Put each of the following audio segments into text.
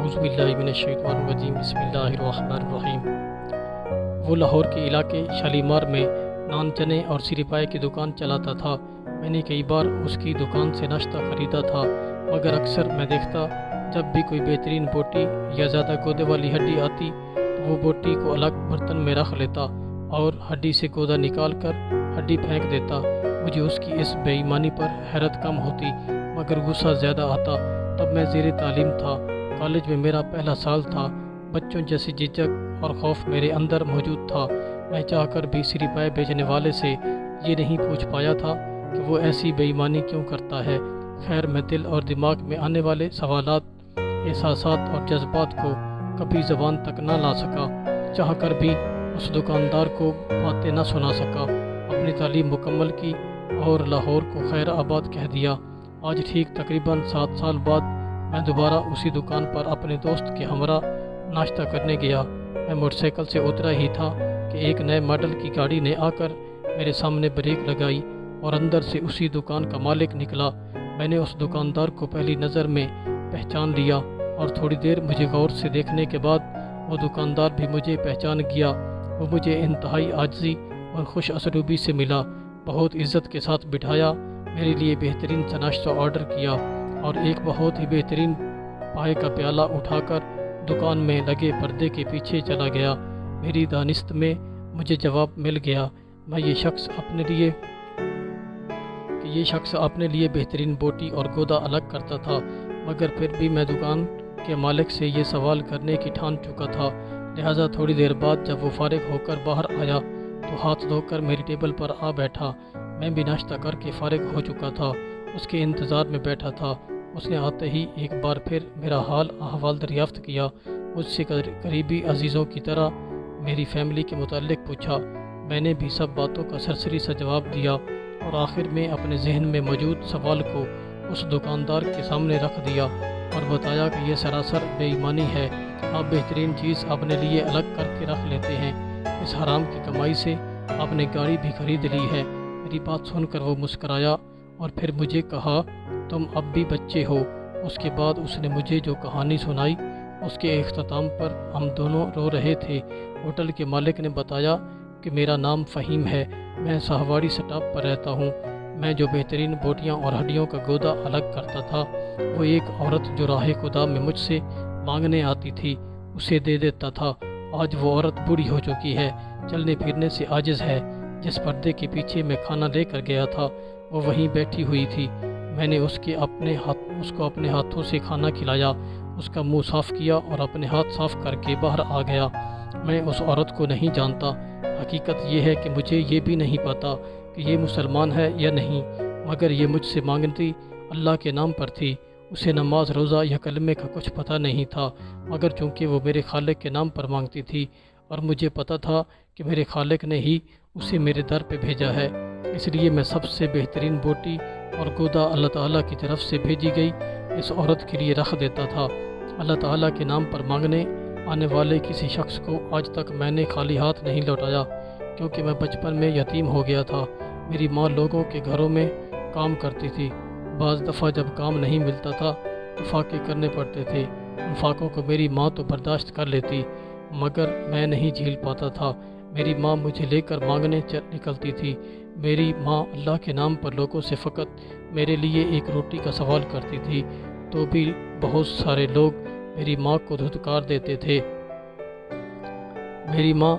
اعوذ باللہ من الشیطان الرجیم، بسم اللہ الرحمن الرحیم۔ وہ لاہور کے علاقے شالیمار میں نان چنے اور سری پائے کی دکان چلاتا تھا۔ میں نے کئی بار اس کی دکان سے ناشتہ خریدا تھا، مگر اکثر میں دیکھتا جب بھی کوئی بہترین بوٹی یا زیادہ گودے والی ہڈی آتی تو وہ بوٹی کو الگ برتن میں رکھ لیتا اور ہڈی سے گودا نکال کر ہڈی پھینک دیتا۔ مجھے اس کی اس بے ایمانی پر حیرت کم ہوتی مگر غصہ زیادہ آتا۔ تب میں زیر تعلیم تھا، کالج میں میرا پہلا سال تھا۔ بچوں جیسی جھجک اور خوف میرے اندر موجود تھا۔ میں چاہ کر بھی سری پائے بیچنے والے سے یہ نہیں پوچھ پایا تھا کہ وہ ایسی بے ایمانی کیوں کرتا ہے۔ خیر، میں دل اور دماغ میں آنے والے سوالات، احساسات اور جذبات کو کبھی زبان تک نہ لا سکا۔ چاہ کر بھی اس دکاندار کو باتیں نہ سنا سکا۔ اپنی تعلیم مکمل کی اور لاہور کو خیر آباد کہہ دیا۔ آج ٹھیک تقریباً 7 سال بعد میں دوبارہ اسی دکان پر اپنے دوست کے ہمراہ ناشتہ کرنے گیا۔ میں موٹر سائیکل سے اترا ہی تھا کہ ایک نئے ماڈل کی گاڑی نے آ کر میرے سامنے بریک لگائی اور اندر سے اسی دکان کا مالک نکلا۔ میں نے اس دکاندار کو پہلی نظر میں پہچان لیا اور تھوڑی دیر مجھے غور سے دیکھنے کے بعد وہ دکاندار بھی مجھے پہچان گیا۔ وہ مجھے انتہائی عاجزی اور خوش اسلوبی سے ملا، بہت عزت کے ساتھ بٹھایا، میرے لیے بہترین سا ناشتہ آرڈر کیا اور ایک بہت ہی بہترین پائے کا پیالہ اٹھا کر دکان میں لگے پردے کے پیچھے چلا گیا۔ میری دانست میں مجھے جواب مل گیا میں یہ شخص اپنے لیے بہترین بوٹی اور گودا الگ کرتا تھا، مگر پھر بھی میں دکان کے مالک سے یہ سوال کرنے کی ٹھان چکا تھا۔ لہٰذا تھوڑی دیر بعد جب وہ فارغ ہو کر باہر آیا تو ہاتھ دھو کر میری ٹیبل پر آ بیٹھا۔ میں بھی ناشتہ کر کے فارغ ہو چکا تھا، اس کے انتظار میں بیٹھا تھا۔ اس نے آتے ہی ایک بار پھر میرا حال احوال دریافت کیا، مجھ سے قریبی عزیزوں کی طرح میری فیملی کے متعلق پوچھا۔ میں نے بھی سب باتوں کا سرسری سا جواب دیا اور آخر میں اپنے ذہن میں موجود سوال کو اس دکاندار کے سامنے رکھ دیا اور بتایا کہ یہ سراسر بے ایمانی ہے۔ آپ بہترین چیز اپنے لیے الگ کر کے رکھ لیتے ہیں، اس حرام کی کمائی سے آپ نے گاڑی بھی خرید لی ہے۔ میری بات سن کر وہ مسکرایا اور پھر مجھے کہا، تم اب بھی بچے ہو۔ اس کے بعد اس نے مجھے جو کہانی سنائی اس کے اختتام پر ہم دونوں رو رہے تھے۔ ہوٹل کے مالک نے بتایا کہ میرا نام فہیم ہے، میں سہواڑی سٹاپ پر رہتا ہوں۔ میں جو بہترین بوٹیاں اور ہڈیوں کا گودا الگ کرتا تھا وہ ایک عورت جو راہ خدا میں مجھ سے مانگنے آتی تھی اسے دے دیتا تھا۔ آج وہ عورت بوڑھی ہو چکی ہے، چلنے پھرنے سے عاجز ہے۔ جس پردے کے پیچھے میں کھانا لے کر گیا تھا وہ وہیں بیٹھی ہوئی تھی۔ میں نے اس کو اپنے ہاتھوں سے کھانا کھلایا، اس کا منہ صاف کیا اور اپنے ہاتھ صاف کر کے باہر آ گیا۔ میں اس عورت کو نہیں جانتا۔ حقیقت یہ ہے کہ مجھے یہ بھی نہیں پتا کہ یہ مسلمان ہے یا نہیں، مگر یہ مجھ سے مانگتی اللہ کے نام پر تھی۔ اسے نماز، روزہ یا کلمے کا کچھ پتہ نہیں تھا، مگر چونکہ وہ میرے خالق کے نام پر مانگتی تھی اور مجھے پتا تھا کہ میرے خالق نے ہی اسے میرے در پہ بھیجا ہے، اس لیے میں سب سے بہترین بوٹی اور گودا اللہ تعالیٰ کی طرف سے بھیجی گئی اس عورت کے لیے رکھ دیتا تھا۔ اللہ تعالیٰ کے نام پر مانگنے آنے والے کسی شخص کو آج تک میں نے خالی ہاتھ نہیں لوٹایا، کیونکہ میں بچپن میں یتیم ہو گیا تھا۔ میری ماں لوگوں کے گھروں میں کام کرتی تھی۔ بعض دفعہ جب کام نہیں ملتا تھا تو فاقے کرنے پڑتے تھے۔ ان فاقوں کو میری ماں تو برداشت کر لیتی مگر میں نہیں جھیل پاتا تھا۔ میری ماں مجھے لے کر مانگنے نکلتی تھی۔ میری ماں اللہ کے نام پر لوگوں سے فقط میرے لیے ایک روٹی کا سوال کرتی تھی تو بھی بہت سارے لوگ میری ماں کو دھتکار دیتے تھے۔ میری ماں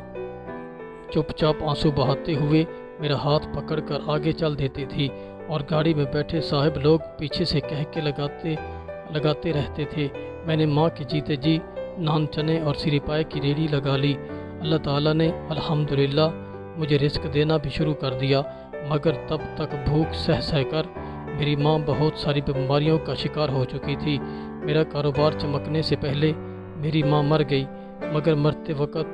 چپ چاپ آنسو بہاتے ہوئے میرا ہاتھ پکڑ کر آگے چل دیتی تھی اور گاڑی میں بیٹھے صاحب لوگ پیچھے سے کہہ کے لگاتے رہتے تھے۔ میں نے ماں کے جیتے جی نان چنے اور سری پائے کی ریڑھی لگا لی۔ اللہ تعالیٰ نے الحمدللہ مجھے رزق دینا بھی شروع کر دیا، مگر تب تک بھوک سہ کر میری ماں بہت ساری بیماریوں کا شکار ہو چکی تھی۔ میرا کاروبار چمکنے سے پہلے میری ماں مر گئی، مگر مرتے وقت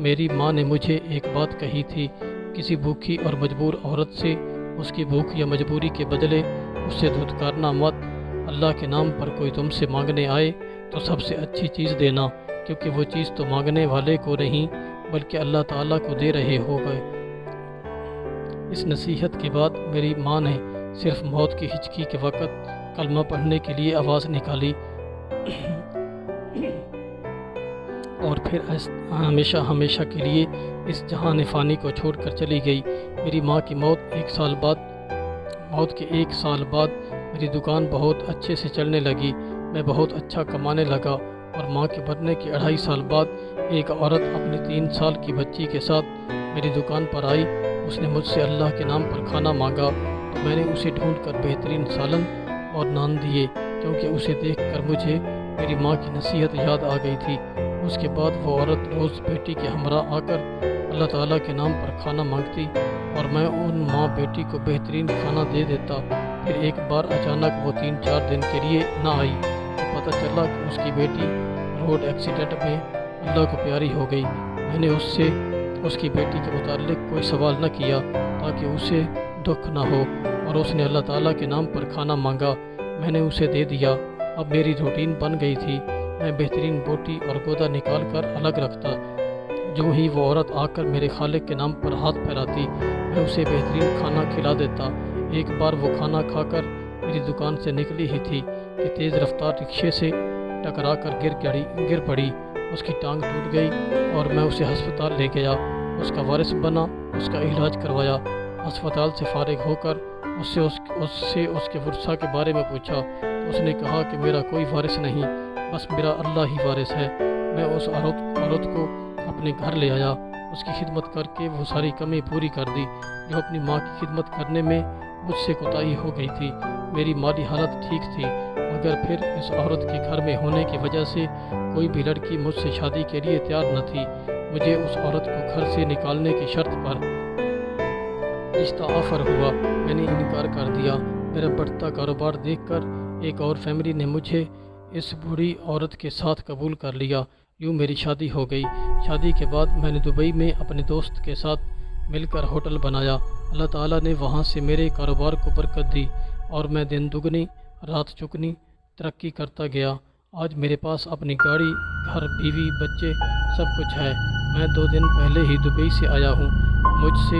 میری ماں نے مجھے ایک بات کہی تھی، کسی بھوکی اور مجبور عورت سے اس کی بھوک یا مجبوری کے بدلے اس سے دھتکارنا مت۔ اللہ کے نام پر کوئی تم سے مانگنے آئے تو سب سے اچھی چیز دینا، کیونکہ وہ چیز تو مانگنے والے کو نہیں بلکہ اللہ تعالیٰ کو دے رہے ہو گئے۔ اس نصیحت کے بعد میری ماں نے صرف موت کی ہچکی کے وقت کلمہ پڑھنے کے لیے آواز نکالی اور پھر ہمیشہ ہمیشہ کے لیے اس جہان فانی کو چھوڑ کر چلی گئی۔ میری ماں کی موت کے ایک سال بعد میری دکان بہت اچھے سے چلنے لگی، میں بہت اچھا کمانے لگا، اور ماں کے مرنے کے 2.5 سال بعد ایک عورت اپنی 3 سال کی بچی کے ساتھ میری دکان پر آئی۔ اس نے مجھ سے اللہ کے نام پر کھانا مانگا تو میں نے اسے ڈھونڈ کر بہترین سالن اور نان دیے، کیونکہ اسے دیکھ کر مجھے میری ماں کی نصیحت یاد آ گئی تھی۔ اس کے بعد وہ عورت روز بیٹی کے ہمراہ آ کر اللہ تعالیٰ کے نام پر کھانا مانگتی اور میں ان ماں بیٹی کو بہترین کھانا دے دیتا۔ پھر ایک بار اچانک وہ 3-4 دن کے لیے نہ آئی تو پتہ چلا کہ اس کی بیٹی روڈ ایکسیڈنٹ میں اللہ کو پیاری ہو گئی۔ میں نے اس سے اس کی بیٹی کے متعلق کوئی سوال نہ کیا تاکہ اسے دکھ نہ ہو، اور اس نے اللہ تعالیٰ کے نام پر کھانا مانگا، میں نے اسے دے دیا۔ اب میری روٹین بن گئی تھی، میں بہترین بوٹی اور گودا نکال کر الگ رکھتا۔ جو ہی وہ عورت آ کر میرے خالق کے نام پر ہاتھ پھیلاتی میں اسے بہترین کھانا کھلا دیتا۔ ایک بار وہ کھانا کھا کر میری دکان سے نکلی ہی تھی کہ تیز رفتار رکشے سے ٹکرا کر گر پڑی، اس کی ٹانگ ٹوٹ گئی اور میں اسے ہسپتال لے گیا، اس کا وارث بنا، اس کا علاج کروایا۔ ہسپتال سے فارغ ہو کر اس کے ورثہ کے بارے میں پوچھا تو اس نے کہا کہ میرا کوئی وارث نہیں، بس میرا اللہ ہی وارث ہے۔ میں اس عورت کو اپنے گھر لے آیا، اس کی خدمت کر کے وہ ساری کمی پوری کر دی جو اپنی ماں کی خدمت کرنے میں مجھ سے کوتاہی ہو گئی تھی۔ میری مالی حالت ٹھیک تھی، مگر پھر اس عورت کے گھر میں ہونے کی وجہ سے کوئی بھی لڑکی مجھ سے شادی کے لیے تیار نہ تھی۔ مجھے اس عورت کو گھر سے نکالنے کی شرط پر رشتہ آفر ہوا، میں نے انکار کر دیا۔ میرا بڑھتا کاروبار دیکھ کر ایک اور فیملی نے مجھے اس بوڑھی عورت کے ساتھ قبول کر لیا۔ یوں میری شادی ہو گئی۔ شادی کے بعد میں نے دبئی میں اپنے دوست کے ساتھ مل کر ہوٹل بنایا۔ اللہ تعالیٰ نے وہاں سے میرے کاروبار کو برکت دی اور میں دن دگنی رات چگنی ترقی کرتا گیا۔ آج میرے پاس اپنی گاڑی، گھر، بیوی، بچے، سب کچھ ہے۔ میں 2 دن پہلے ہی دبئی سے آیا ہوں۔ مجھ سے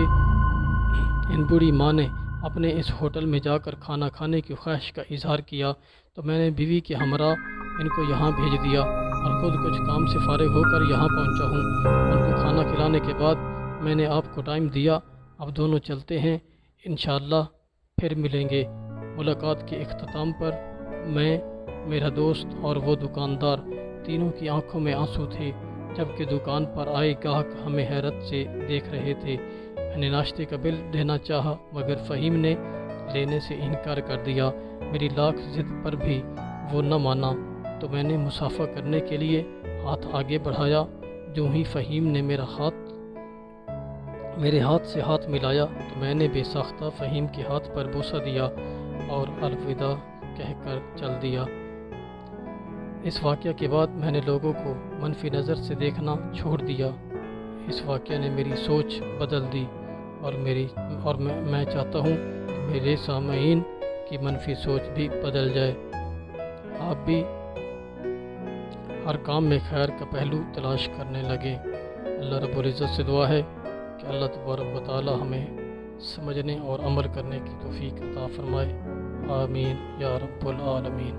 ان بوڑھی ماں نے اپنے اس ہوٹل میں جا کر کھانا کھانے کی خواہش کا اظہار کیا تو میں نے بیوی کے ہمراہ ان کو یہاں بھیج دیا اور خود کچھ کام سے فارغ ہو کر یہاں پہنچا ہوں۔ ان کو کھانا کھلانے کے بعد میں نے آپ کو ٹائم دیا، اب دونوں چلتے ہیں، انشاءاللہ پھر ملیں گے۔ ملاقات کے اختتام پر میں، میرا دوست اور وہ دکاندار، تینوں کی آنکھوں میں آنسو تھے، جبکہ دکان پر آئے گاہک ہمیں حیرت سے دیکھ رہے تھے۔ میں نے ناشتے کا بل دینا چاہا مگر فہیم نے لینے سے انکار کر دیا۔ میری لاکھ ضد پر بھی وہ نہ مانا تو میں نے مصافحہ کرنے کے لیے ہاتھ آگے بڑھایا۔ جو ہی فہیم نے میرے ہاتھ سے ہاتھ ملایا تو میں نے بے ساختہ فہیم کے ہاتھ پر بوسہ دیا اور الوداع کہہ کر چل دیا۔ اس واقعہ کے بعد میں نے لوگوں کو منفی نظر سے دیکھنا چھوڑ دیا۔ اس واقعہ نے میری سوچ بدل دی اور میں چاہتا ہوں کہ میرے سامعین کی منفی سوچ بھی بدل جائے۔ آپ بھی ہر کام میں خیر کا پہلو تلاش کرنے لگیں۔ اللہ رب العزت سے دعا ہے کہ اللہ تبارک و تعالی ہمیں سمجھنے اور عمل کرنے کی توفیق عطا فرمائے۔ آمین یا رب العالمین۔